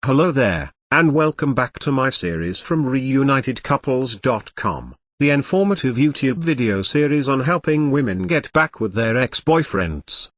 Hello there, and welcome back to my series from reunitedcouples.com, the informative YouTube video series on helping women get back with their ex-boyfriends.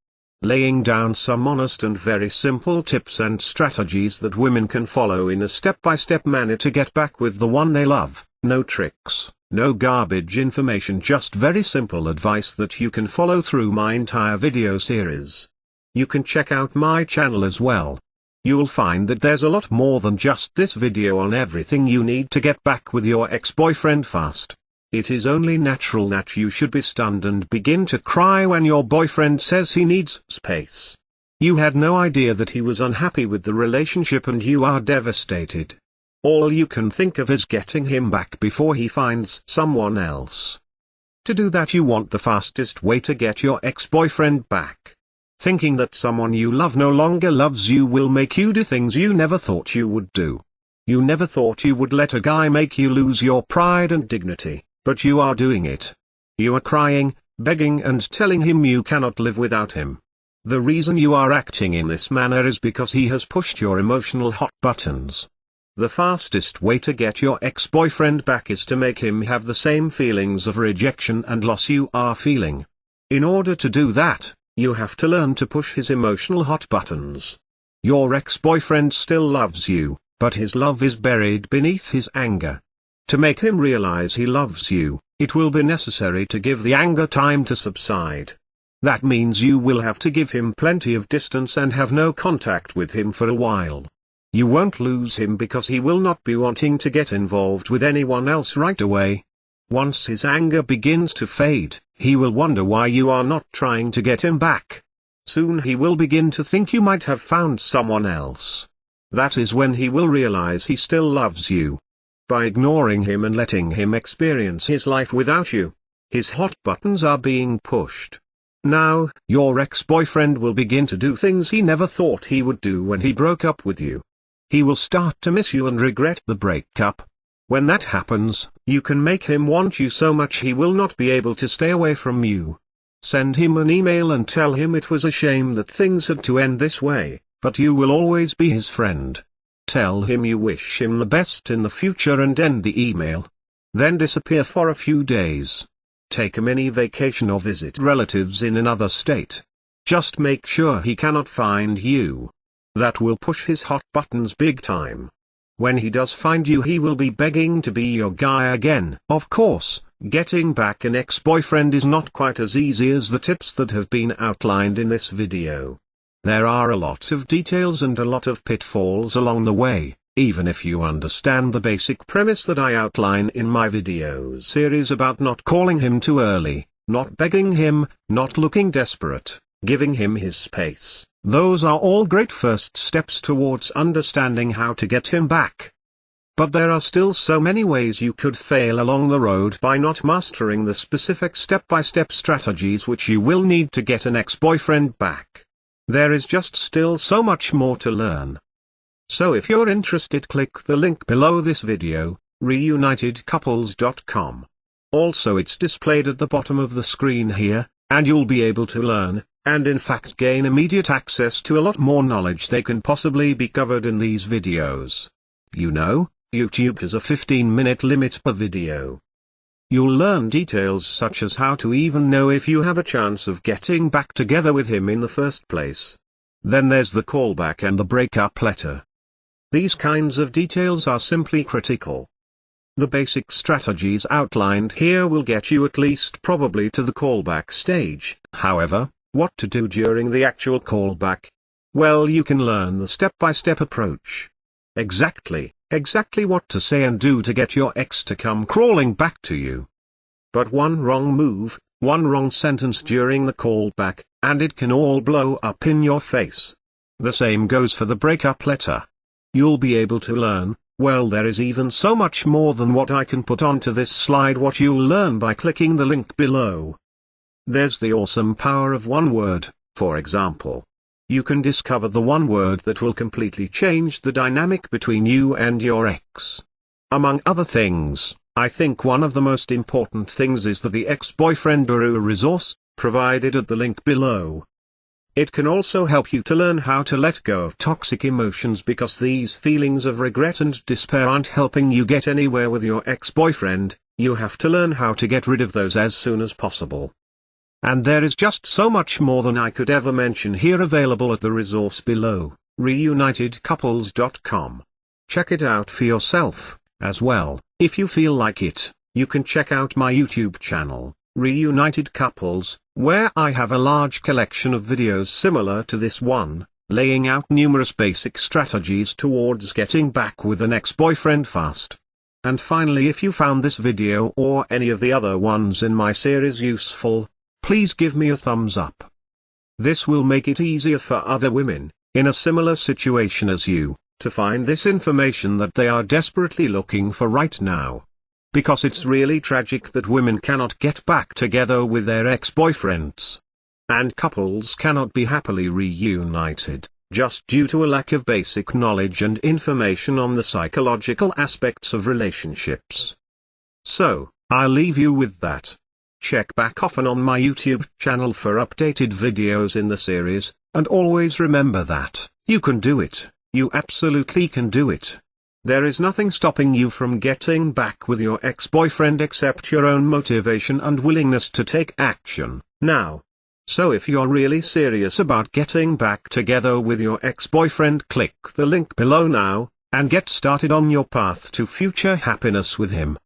Laying down some honest and very simple tips and strategies that women can follow in a step-by-step manner to get back with the one they love. No tricks, no garbage information, just very simple advice that you can follow through my entire video series. You can check out my channel as well. You'll find that there's a lot more than just this video on everything you need to get back with your ex-boyfriend fast. It is only natural that you should be stunned and begin to cry when your boyfriend says he needs space. You had no idea that he was unhappy with the relationship and you are devastated. All you can think of is getting him back before he finds someone else. To do that, you want the fastest way to get your ex-boyfriend back. Thinking that someone you love no longer loves you will make you do things you never thought you would do. You never thought you would let a guy make you lose your pride and dignity, but you are doing it. You are crying, begging and telling him you cannot live without him. The reason you are acting in this manner is because he has pushed your emotional hot buttons. The fastest way to get your ex-boyfriend back is to make him have the same feelings of rejection and loss you are feeling. In order to do that, you have to learn to push his emotional hot buttons. Your ex-boyfriend still loves you, but his love is buried beneath his anger. To make him realize he loves you, it will be necessary to give the anger time to subside. That means you will have to give him plenty of distance and have no contact with him for a while. You won't lose him because he will not be wanting to get involved with anyone else right away. Once his anger begins to fade, he will wonder why you are not trying to get him back. Soon he will begin to think you might have found someone else. That is when he will realize he still loves you. By ignoring him and letting him experience his life without you, his hot buttons are being pushed. Now, your ex-boyfriend will begin to do things he never thought he would do when he broke up with you. He will start to miss you and regret the breakup. When that happens, you can make him want you so much he will not be able to stay away from you. Send him an email and tell him it was a shame that things had to end this way, but you will always be his friend. Tell him you wish him the best in the future and end the email. Then disappear for a few days. Take a mini vacation or visit relatives in another state. Just make sure he cannot find you. That will push his hot buttons big time. When he does find you, he will be begging to be your guy again. Of course, getting back an ex-boyfriend is not quite as easy as the tips that have been outlined in this video. There are a lot of details and a lot of pitfalls along the way, even if you understand the basic premise that I outline in my video series about not calling him too early, not begging him, not looking desperate, giving him his space. Those are all great first steps towards understanding how to get him back. But there are still so many ways you could fail along the road by not mastering the specific step-by-step strategies which you will need to get an ex-boyfriend back. There is just still so much more to learn. So if you're interested, click the link below this video, reunitedcouples.com. Also, it's displayed at the bottom of the screen here, and you'll be able to learn, and in fact gain immediate access to a lot more knowledge than can possibly be covered in these videos. You know, YouTube has a 15-minute limit per video. You'll learn details such as how to even know if you have a chance of getting back together with him in the first place. Then there's the callback and the breakup letter. These kinds of details are simply critical. The basic strategies outlined here will get you at least probably to the callback stage. However, what to do during the actual callback? Well, you can learn the step-by-step approach. Exactly what to say and do to get your ex to come crawling back to you. But one wrong move, one wrong sentence during the callback, and it can all blow up in your face. The same goes for the breakup letter. You'll be able to learn, well, there is even so much more than what I can put onto this slide what you'll learn by clicking the link below. There's the awesome power of one word, for example. You can discover the one word that will completely change the dynamic between you and your ex. Among other things, I think one of the most important things is that the ex-boyfriend guru resource, provided at the link below. It can also help you to learn how to let go of toxic emotions, because these feelings of regret and despair aren't helping you get anywhere with your ex-boyfriend. You have to learn how to get rid of those as soon as possible. And there is just so much more than I could ever mention here available at the resource below, reunitedcouples.com. Check it out for yourself, as well. If you feel like it, you can check out my YouTube channel, Reunited Couples, where I have a large collection of videos similar to this one, laying out numerous basic strategies towards getting back with an ex-boyfriend fast. And finally, if you found this video or any of the other ones in my series useful, please give me a thumbs up. This will make it easier for other women, in a similar situation as you, to find this information that they are desperately looking for right now. Because it's really tragic that women cannot get back together with their ex-boyfriends. And couples cannot be happily reunited, just due to a lack of basic knowledge and information on the psychological aspects of relationships. So, I'll leave you with that. Check back often on my YouTube channel for updated videos in the series, and always remember that, you can do it, you absolutely can do it. There is nothing stopping you from getting back with your ex-boyfriend except your own motivation and willingness to take action, now. So if you're really serious about getting back together with your ex-boyfriend, click the link below now, and get started on your path to future happiness with him.